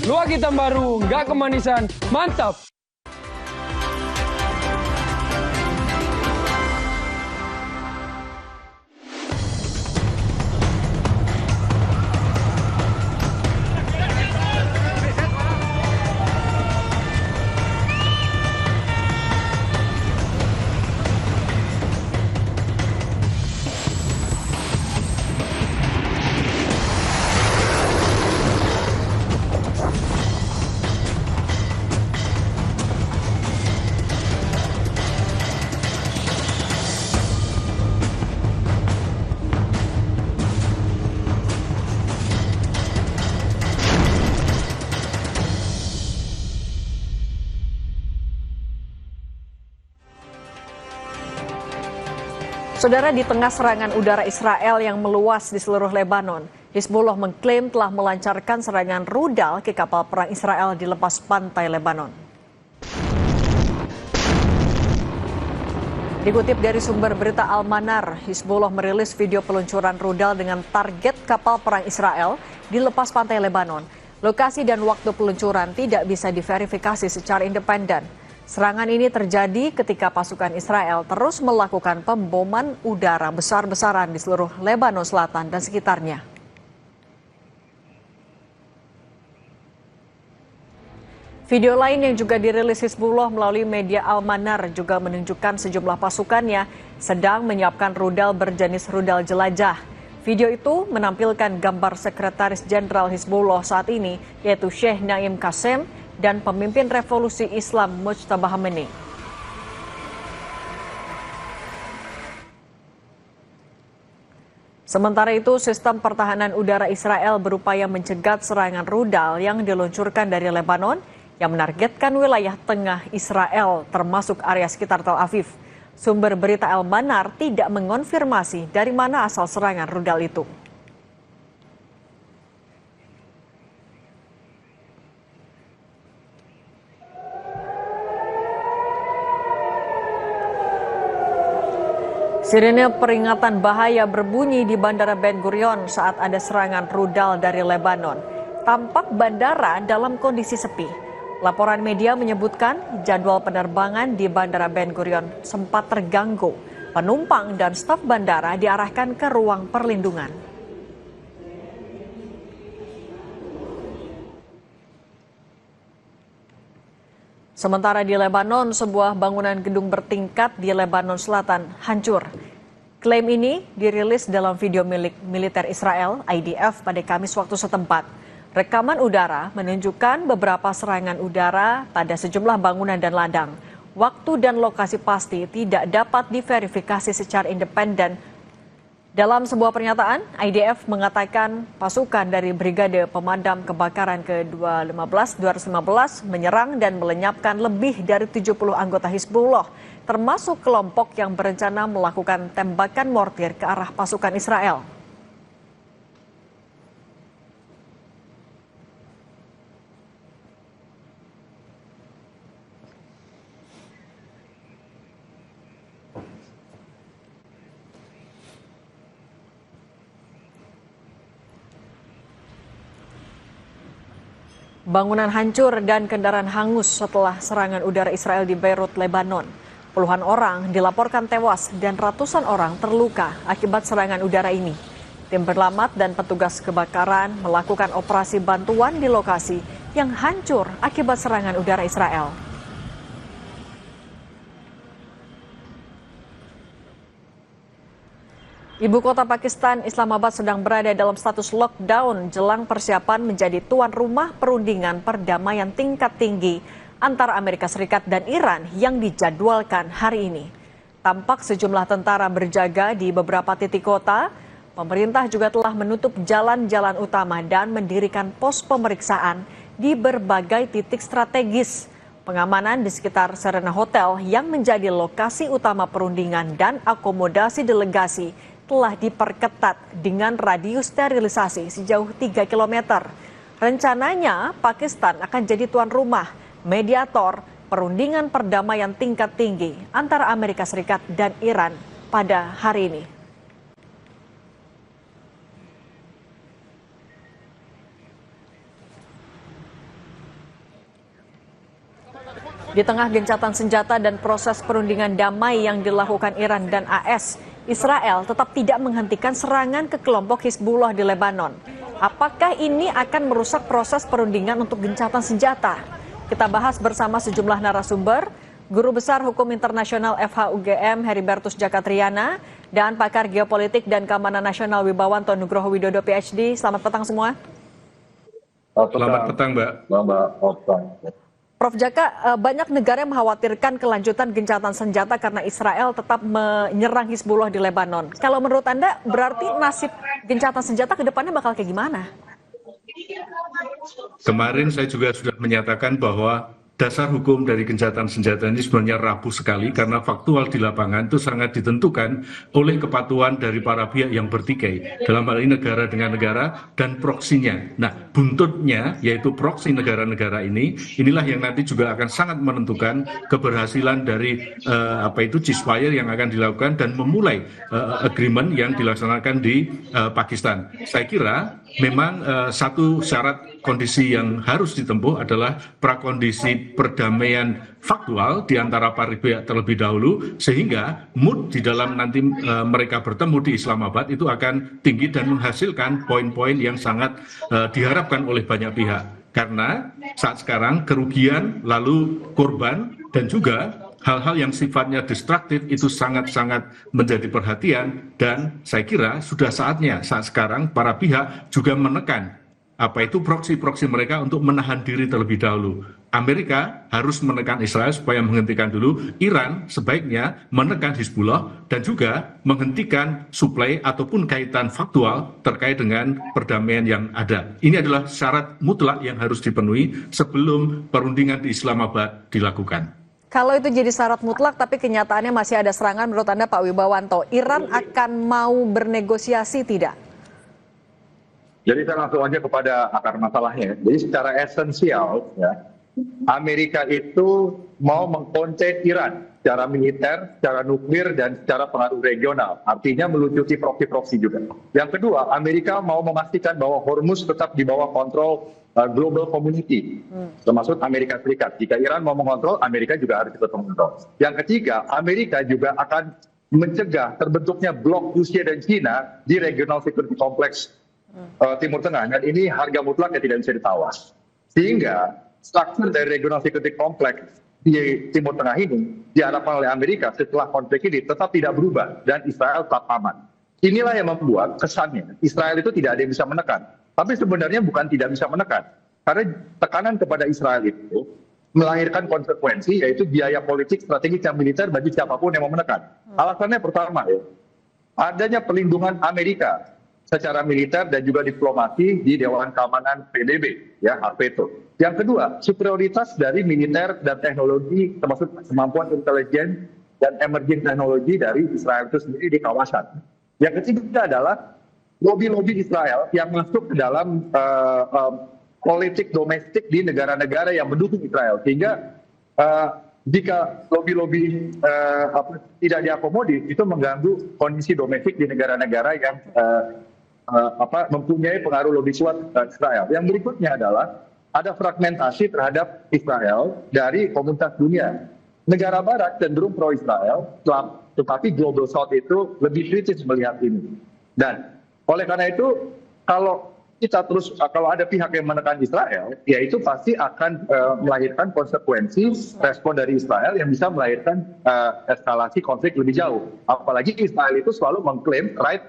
Luak hitam baru, nggak kemanisan, mantap! Saudara, di tengah serangan udara Israel yang meluas di seluruh Lebanon, Hizbullah mengklaim telah melancarkan serangan rudal ke kapal perang Israel di lepas pantai Lebanon. Dikutip dari sumber berita Al-Manar, Hizbullah merilis video peluncuran rudal dengan target kapal perang Israel di lepas pantai Lebanon. Lokasi dan waktu peluncuran tidak bisa diverifikasi secara independen. Serangan ini terjadi ketika pasukan Israel terus melakukan pemboman udara besar-besaran di seluruh Lebanon Selatan dan sekitarnya. Video lain yang juga dirilis Hizbullah melalui media Al-Manar juga menunjukkan sejumlah pasukannya sedang menyiapkan rudal berjenis rudal jelajah. Video itu menampilkan gambar Sekretaris Jenderal Hizbullah saat ini, yaitu Sheikh Naim Qassem, dan pemimpin revolusi Islam Mujtaba Khamenei. Sementara itu, sistem pertahanan udara Israel berupaya mencegat serangan rudal yang diluncurkan dari Lebanon yang menargetkan wilayah tengah Israel termasuk area sekitar Tel Aviv. Sumber berita Al-Manar tidak mengonfirmasi dari mana asal serangan rudal itu. Sirene peringatan bahaya berbunyi di Bandara Ben Gurion saat ada serangan rudal dari Lebanon. Tampak bandara dalam kondisi sepi. Laporan media menyebutkan jadwal penerbangan di Bandara Ben Gurion sempat terganggu. Penumpang dan staf bandara diarahkan ke ruang perlindungan. Sementara di Lebanon, sebuah bangunan gedung bertingkat di Lebanon Selatan hancur. Klaim ini dirilis dalam video milik militer Israel, IDF, pada Kamis waktu setempat. Rekaman udara menunjukkan beberapa serangan udara pada sejumlah bangunan dan ladang. Waktu dan lokasi pasti tidak dapat diverifikasi secara independen. Dalam sebuah pernyataan, IDF mengatakan pasukan dari Brigade Pemadam Kebakaran ke-215 menyerang dan melenyapkan lebih dari 70 anggota Hizbullah, termasuk kelompok yang berencana melakukan tembakan mortir ke arah pasukan Israel. Bangunan hancur dan kendaraan hangus setelah serangan udara Israel di Beirut, Lebanon. Puluhan orang dilaporkan tewas dan ratusan orang terluka akibat serangan udara ini. Tim penyelamat dan petugas kebakaran melakukan operasi bantuan di lokasi yang hancur akibat serangan udara Israel. Ibu kota Pakistan, Islamabad, sedang berada dalam status lockdown jelang persiapan menjadi tuan rumah perundingan perdamaian tingkat tinggi antara Amerika Serikat dan Iran yang dijadwalkan hari ini. Tampak sejumlah tentara berjaga di beberapa titik kota. Pemerintah juga telah menutup jalan-jalan utama dan mendirikan pos pemeriksaan di berbagai titik strategis. Pengamanan di sekitar Serena Hotel yang menjadi lokasi utama perundingan dan akomodasi delegasi telah diperketat dengan radius sterilisasi sejauh 3 km. Rencananya Pakistan akan jadi tuan rumah mediator perundingan perdamaian tingkat tinggi antara Amerika Serikat dan Iran pada hari ini. Di tengah gencatan senjata dan proses perundingan damai yang dilakukan Iran dan AS, Israel tetap tidak menghentikan serangan ke kelompok Hizbullah di Lebanon. Apakah ini akan merusak proses perundingan untuk gencatan senjata? Kita bahas bersama sejumlah narasumber, Guru Besar Hukum Internasional FHUGM Heribertus Jakatriana, dan pakar geopolitik dan keamanan nasional Wibawanto Nugroho Widodo PhD. Selamat petang semua. Selamat petang, Mbak. Prof. Jaka, banyak negara yang mengkhawatirkan kelanjutan gencatan senjata karena Israel tetap menyerang Hizbullah di Lebanon. Kalau menurut Anda, berarti nasib gencatan senjata ke depannya bakal kayak gimana? Kemarin saya juga sudah menyatakan bahwa dasar hukum dari gencatan senjata ini sebenarnya rapuh sekali karena faktual di lapangan itu sangat ditentukan oleh kepatuhan dari para pihak yang bertikai. Dalam hal ini negara dengan negara dan proksinya. Nah, buntutnya yaitu proksi negara-negara ini, inilah yang nanti juga akan sangat menentukan keberhasilan dari ceasefire yang akan dilakukan dan memulai agreement yang dilaksanakan di Pakistan. Saya kira memang satu syarat kondisi yang harus ditempuh adalah prakondisi perdamaian faktual di antara para pihak terlebih dahulu, sehingga mood di dalam nanti mereka bertemu di Islamabad itu akan tinggi dan menghasilkan poin-poin yang sangat diharapkan oleh banyak pihak. Karena saat sekarang kerugian lalu korban dan juga hal-hal yang sifatnya destruktif itu sangat-sangat menjadi perhatian, dan saya kira sudah saatnya saat sekarang para pihak juga menekan proksi-proksi mereka untuk menahan diri terlebih dahulu. Amerika harus menekan Israel supaya menghentikan dulu, Iran sebaiknya menekan Hizbullah dan juga menghentikan suplai ataupun kaitan faktual terkait dengan perdamaian yang ada. Ini adalah syarat mutlak yang harus dipenuhi sebelum perundingan di Islamabad dilakukan. Kalau itu jadi syarat mutlak tapi kenyataannya masih ada serangan, menurut Anda Pak Wibawanto, Iran akan mau bernegosiasi tidak? Jadi saya langsung aja kepada akar masalahnya. Jadi secara esensial, ya, Amerika itu mau mengkonten Iran secara militer, secara nuklir, dan secara pengaruh regional. Artinya melucuti proksi-proksi juga. Yang kedua, Amerika mau memastikan bahwa Hormuz tetap di bawah kontrol global community, termasuk Amerika Serikat. Jika Iran mau mengontrol, Amerika juga harus ikut mengontrol. Yang ketiga, Amerika juga akan mencegah terbentuknya blok Rusia dan China di regional security complex Timur Tengah, dan ini harga mutlak yang tidak bisa ditawar. Sehingga struktur dari regional security complex di Timur Tengah ini diharapkan oleh Amerika setelah konflik ini tetap tidak berubah dan Israel tetap aman. Inilah yang membuat kesannya Israel itu tidak ada yang bisa menekan. Tapi sebenarnya bukan tidak bisa menekan, karena tekanan kepada Israel itu melahirkan konsekuensi, yaitu biaya politik, strategis, dan militer bagi siapapun yang mau menekan. Alasannya pertama, ya, adanya perlindungan Amerika secara militer dan juga diplomasi di Dewan Keamanan PBB, ya, hak veto. Yang kedua, superioritas dari militer dan teknologi, termasuk kemampuan intelijen dan emerging teknologi dari Israel itu sendiri di kawasan. Yang ketiga adalah lobby-lobby Israel yang masuk ke dalam politik domestik di negara-negara yang mendukung Israel, sehingga jika lobby-lobby tidak diakomodir, itu mengganggu kondisi domestik di negara-negara yang mempunyai pengaruh lebih kuat Israel. Yang berikutnya adalah ada fragmentasi terhadap Israel dari komunitas dunia. Negara Barat cenderung pro-Israel, tetapi Global South itu lebih kritis melihat ini. Dan oleh karena itu, kalau ada pihak yang menekan Israel, ya itu pasti akan melahirkan konsekuensi respon dari Israel yang bisa melahirkan eskalasi konflik lebih jauh. Apalagi Israel itu selalu mengklaim right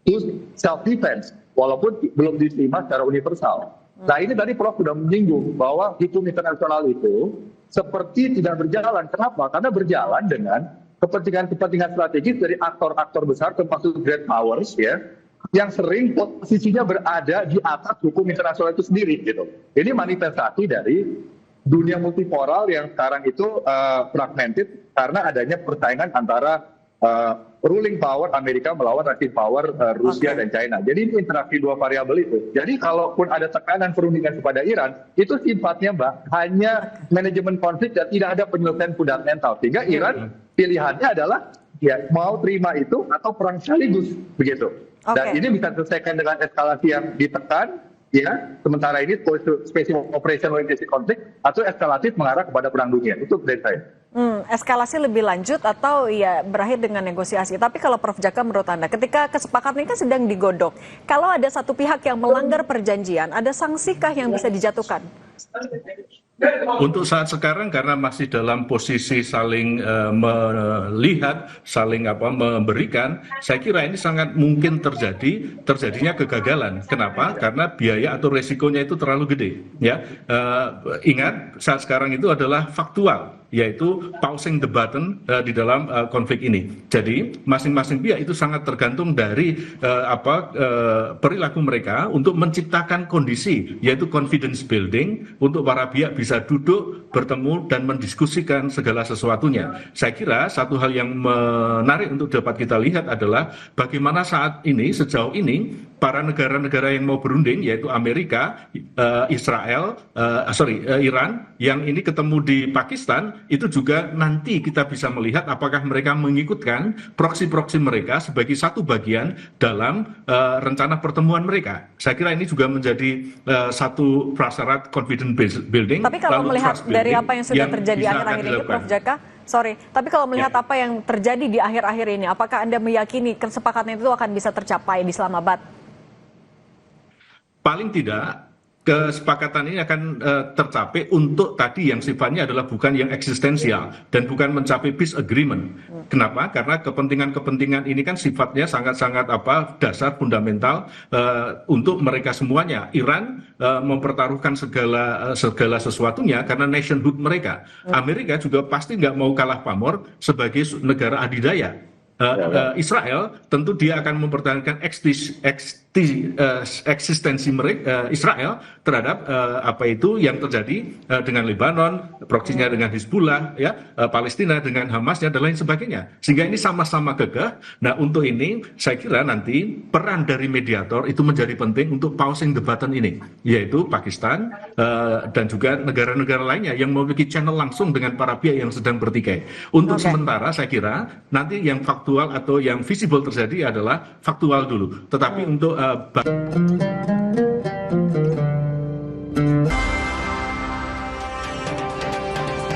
to self-defense, walaupun belum diterima secara universal. Nah, ini tadi Prof sudah menyinggung bahwa hukum internasional itu seperti tidak berjalan. Kenapa? Karena berjalan dengan kepentingan-kepentingan strategis dari aktor-aktor besar, termasuk great powers, ya, yang sering posisinya berada di atas hukum internasional itu sendiri, gitu. Ini manifestasi dari dunia multipolar yang sekarang itu fragmented karena adanya persaingan antara ruling power Amerika melawan rising power Rusia dan China. Jadi ini interaksi dua variabel itu. Jadi kalaupun ada tekanan perundingan kepada Iran, itu sifatnya, Mbak, hanya manajemen konflik dan tidak ada penyelesaian fundamental. Sehingga Iran pilihannya adalah ya mau terima itu atau perang sekaligus, begitu. Dan ini bisa diselesaikan dengan eskalasi yang ditekan, ya, sementara ini special operation oriented konflik atau eskalatif mengarah kepada perang dunia. Itu dari saya. Eskalasi lebih lanjut atau ya berakhir dengan negosiasi. Tapi kalau Prof Jaka, menurut Anda, ketika kesepakatan ini kan sedang digodok, kalau ada satu pihak yang melanggar perjanjian, ada sangsikah yang bisa dijatuhkan? Untuk saat sekarang karena masih dalam posisi saling melihat, saling memberikan, saya kira ini sangat mungkin terjadinya kegagalan. Kenapa? Karena biaya atau resikonya itu terlalu gede. Ya, ingat saat sekarang itu adalah faktual, yaitu pausing the button di dalam konflik ini. Jadi masing-masing pihak itu sangat tergantung dari perilaku mereka untuk menciptakan kondisi, yaitu confidence building untuk para pihak bisa duduk, bertemu dan mendiskusikan segala sesuatunya. Saya kira satu hal yang menarik untuk dapat kita lihat adalah bagaimana saat ini, sejauh ini, para negara-negara yang mau berunding, yaitu Amerika, Iran, yang ini ketemu di Pakistan, itu juga nanti kita bisa melihat apakah mereka mengikutkan proksi-proksi mereka sebagai satu bagian dalam rencana pertemuan mereka. Saya kira ini juga menjadi satu prasyarat confidence building. Tapi kalau melihat dari apa yang sudah terjadi akhir-akhir ini, Prof Jaka, tapi kalau melihat apa yang terjadi di akhir-akhir ini, apakah Anda meyakini kesepakatan itu akan bisa tercapai di Islamabad? Paling tidak, kesepakatan ini akan tercapai untuk tadi yang sifatnya adalah bukan yang eksistensial dan bukan mencapai peace agreement. Kenapa? Karena kepentingan-kepentingan ini kan sifatnya sangat-sangat dasar fundamental untuk mereka semuanya. Iran mempertaruhkan segala sesuatunya karena nationhood mereka. Amerika juga pasti nggak mau kalah pamor sebagai negara adidaya. Israel tentu dia akan mempertahankan eksistensi mereka, Israel terhadap apa itu yang terjadi dengan Lebanon, proksinya dengan Hizbullah, ya, Palestina dengan Hamasnya dan lain sebagainya. Sehingga ini sama-sama gagah. Nah, untuk ini saya kira nanti peran dari mediator itu menjadi penting untuk pausing the button ini, yaitu Pakistan dan juga negara-negara lainnya yang memiliki channel langsung dengan para pihak yang sedang bertikai. Untuk sementara saya kira nanti yang faktual atau yang visible terjadi adalah faktual dulu. Tetapi untuk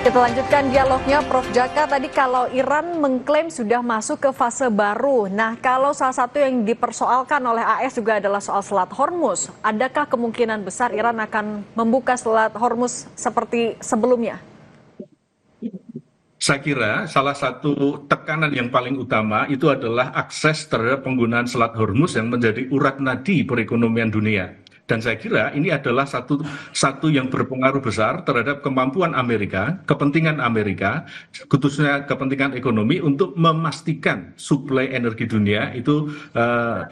kita lanjutkan dialognya, Prof Jaka. Tadi kalau Iran mengklaim sudah masuk ke fase baru, nah kalau salah satu yang dipersoalkan oleh AS juga adalah soal Selat Hormuz, adakah kemungkinan besar Iran akan membuka Selat Hormuz seperti sebelumnya? Saya kira salah satu tekanan yang paling utama itu adalah akses terhadap penggunaan Selat Hormuz yang menjadi urat nadi perekonomian dunia. Dan saya kira ini adalah satu yang berpengaruh besar terhadap kemampuan Amerika, kepentingan Amerika, khususnya kepentingan ekonomi untuk memastikan suplai energi dunia itu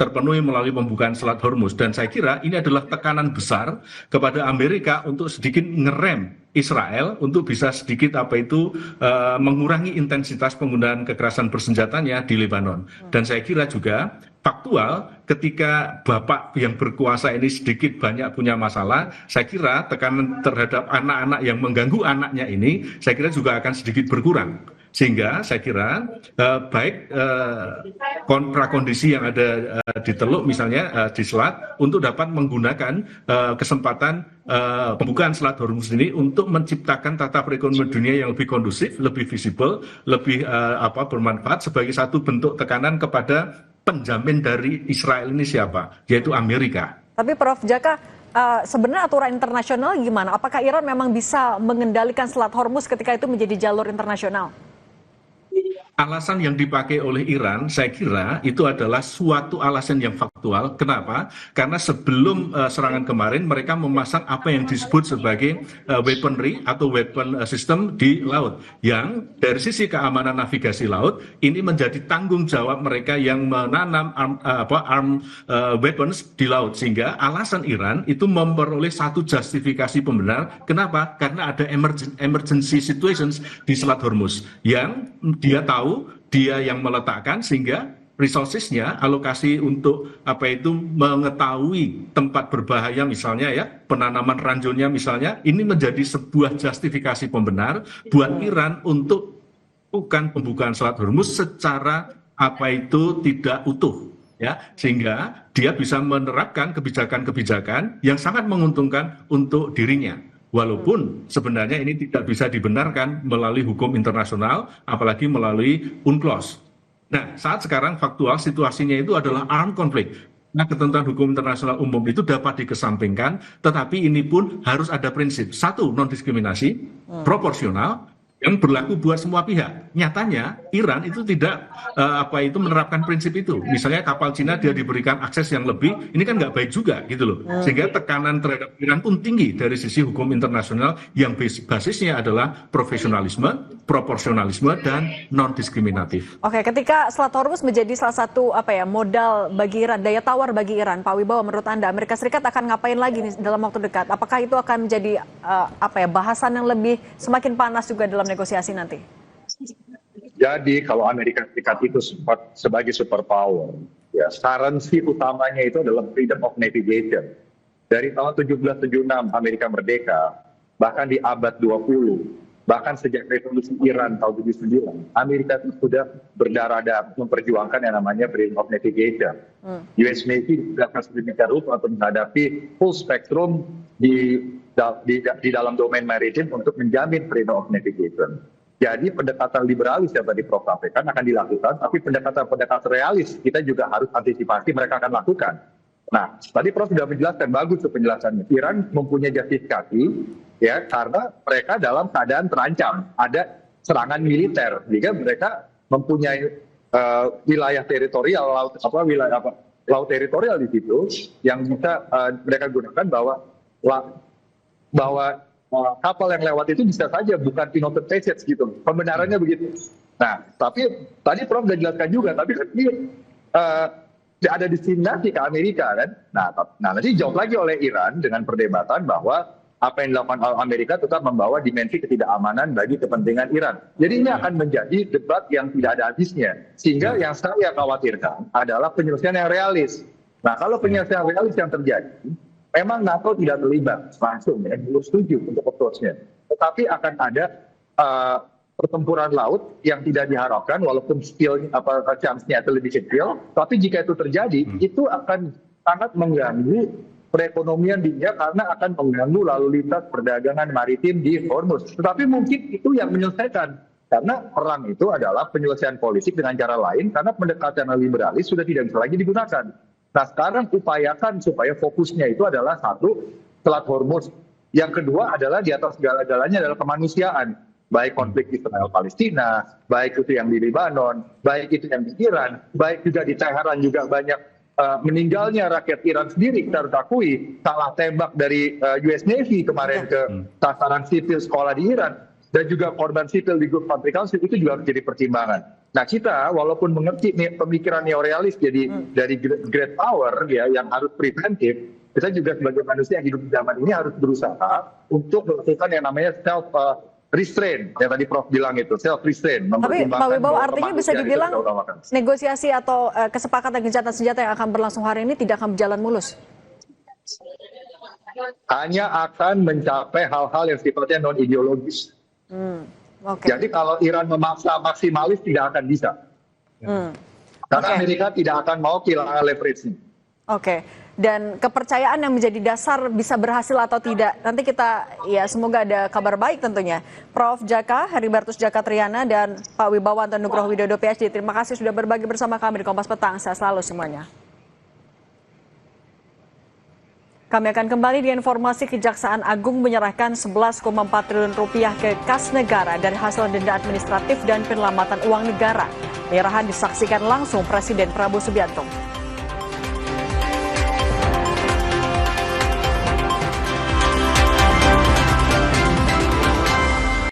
terpenuhi melalui pembukaan Selat Hormuz. Dan saya kira ini adalah tekanan besar kepada Amerika untuk sedikit ngerem Israel untuk bisa sedikit mengurangi intensitas penggunaan kekerasan bersenjatanya di Lebanon. Dan saya kira juga faktual ketika bapak yang berkuasa ini sedikit banyak punya masalah, saya kira tekanan terhadap anak-anak yang mengganggu anaknya ini saya kira juga akan sedikit berkurang. Sehingga saya kira baik prakondisi yang ada di Teluk misalnya di Selat untuk dapat menggunakan kesempatan pembukaan Selat Hormuz ini untuk menciptakan tata perekonomian dunia yang lebih kondusif, lebih visible, lebih bermanfaat sebagai satu bentuk tekanan kepada penjamin dari Israel ini siapa? Yaitu Amerika. Tapi Prof Jaka, sebenarnya aturan internasional gimana? Apakah Iran memang bisa mengendalikan Selat Hormuz ketika itu menjadi jalur internasional? Alasan yang dipakai oleh Iran, saya kira itu adalah suatu alasan yang faktual. Kenapa? Karena sebelum serangan kemarin, mereka memasang apa yang disebut sebagai weaponry atau weapon system di laut. Yang dari sisi keamanan navigasi laut, ini menjadi tanggung jawab mereka yang menanam arm weapons di laut. Sehingga alasan Iran itu memperoleh satu justifikasi pembenar. Kenapa? Karena ada emergency situations di Selat Hormuz yang dia tahu, dia yang meletakkan, sehingga resourcesnya, alokasi untuk mengetahui tempat berbahaya misalnya ya, penanaman ranjaunya misalnya, ini menjadi sebuah justifikasi pembenar buat Iran untuk bukan pembukaan Selat Hormuz secara tidak utuh. ya, sehingga dia bisa menerapkan kebijakan-kebijakan yang sangat menguntungkan untuk dirinya. Walaupun sebenarnya ini tidak bisa dibenarkan melalui hukum internasional, apalagi melalui UNCLOS. Nah, saat sekarang faktual situasinya itu adalah armed conflict. Nah, ketentuan hukum internasional umum itu dapat dikesampingkan, tetapi ini pun harus ada prinsip. Satu, non-diskriminasi, proporsional, yang berlaku buat semua pihak. Nyatanya Iran itu tidak menerapkan prinsip itu. Misalnya kapal Cina dia diberikan akses yang lebih, ini kan nggak baik juga gitu loh. Sehingga tekanan terhadap Iran pun tinggi dari sisi hukum internasional yang basisnya adalah profesionalisme, proporsionalisme, dan non-diskriminatif. Oke, ketika Selat Hormuz menjadi salah satu modal bagi Iran, daya tawar bagi Iran, Pak Wibowo, menurut Anda Amerika Serikat akan ngapain lagi nih dalam waktu dekat? Apakah itu akan menjadi bahasan yang lebih semakin panas juga dalam negosiasi nanti? Jadi kalau Amerika Serikat itu sebagai superpower, ya currency utamanya itu adalah freedom of navigation. Dari tahun 1776 Amerika merdeka, bahkan di abad 20, bahkan sejak revolusi Iran tahun 79, Amerika itu sudah berdarah-darah memperjuangkan yang namanya freedom of navigation. US Navy akan sedemikian rupa untuk menghadapi full spectrum di dalam domain maritim untuk menjamin freedom of navigation. Jadi pendekatan liberalis yang tadi Prof sampaikan akan dilakukan, tapi pendekatan realis kita juga harus antisipasi mereka akan lakukan. Nah, tadi Prof sudah menjelaskan, bagus tuh penjelasannya. Iran mempunyai justifikasi ya karena mereka dalam keadaan terancam, ada serangan militer, sehingga mereka mempunyai wilayah teritorial laut teritorial di situ yang bisa mereka gunakan bahwa kapal yang lewat itu bisa saja bukan piloted passage gitu. Pembenarannya begitu. Nah, tapi tadi Prof sudah jelaskan juga, tapi kan ini ada destinasi ke Amerika kan. Nah, nanti jawab lagi oleh Iran dengan perdebatan bahwa apa yang dilakukan oleh Amerika tetap membawa dimensi ketidakamanan bagi kepentingan Iran. Jadi ini akan menjadi debat yang tidak ada habisnya. Sehingga yang saya khawatirkan adalah penyelesaian yang realis. Nah, kalau penyelesaian realis yang terjadi, memang NATO tidak terlibat langsung, ya, belum setuju untuk approach-nya. Tetapi akan ada pertempuran laut yang tidak diharapkan, walaupun chance-nya itu lebih kecil. Tapi jika itu terjadi, itu akan sangat mengganggu perekonomian dunia karena akan mengganggu lalu lintas perdagangan maritim di Hormuz. Tetapi mungkin itu yang menyelesaikan. Karena perang itu adalah penyelesaian politik dengan cara lain, karena pendekatan liberalis sudah tidak bisa lagi digunakan. Nah, sekarang upayakan supaya fokusnya itu adalah satu, Selat Hormuz. Yang kedua adalah di atas segala-galanya adalah kemanusiaan. Baik konflik Israel-Palestina, baik itu yang di Lebanon, baik itu yang di Iran, baik juga di Teheran juga banyak meninggalnya rakyat Iran sendiri. Kita harus akui, salah tembak dari US Navy kemarin ke sasaran sipil sekolah di Iran, dan juga korban sipil di Gulf Country Council itu juga harus jadi pertimbangan. Nah, kita walaupun mengerti pemikiran neorealis jadi dari great power ya yang harus preventif, kita juga sebagai manusia yang hidup di zaman ini harus berusaha untuk melakukan yang namanya self restraint, yang tadi Prof bilang itu self restraint. Tapi Pak Wibowo, artinya bisa dibilang negosiasi atau kesepakatan gencatan senjata yang akan berlangsung hari ini tidak akan berjalan mulus? Hanya akan mencapai hal-hal yang sifatnya non ideologis. Jadi kalau Iran memaksa maksimalis tidak akan bisa. Karena Amerika tidak akan mau kehilangan leverage-nya. Dan kepercayaan yang menjadi dasar bisa berhasil atau tidak, nanti kita semoga ada kabar baik tentunya. Prof Jaka, Heribertus Jaka Triana, dan Pak Wibowo Nugroho Widodo PhD, terima kasih sudah berbagi bersama kami di Kompas Petang. Sehat selalu semuanya. Kami akan kembali di informasi. Kejaksaan Agung menyerahkan 11,4 triliun rupiah ke kas negara dari hasil denda administratif dan penyelamatan uang negara. Penyerahan disaksikan langsung Presiden Prabowo Subianto.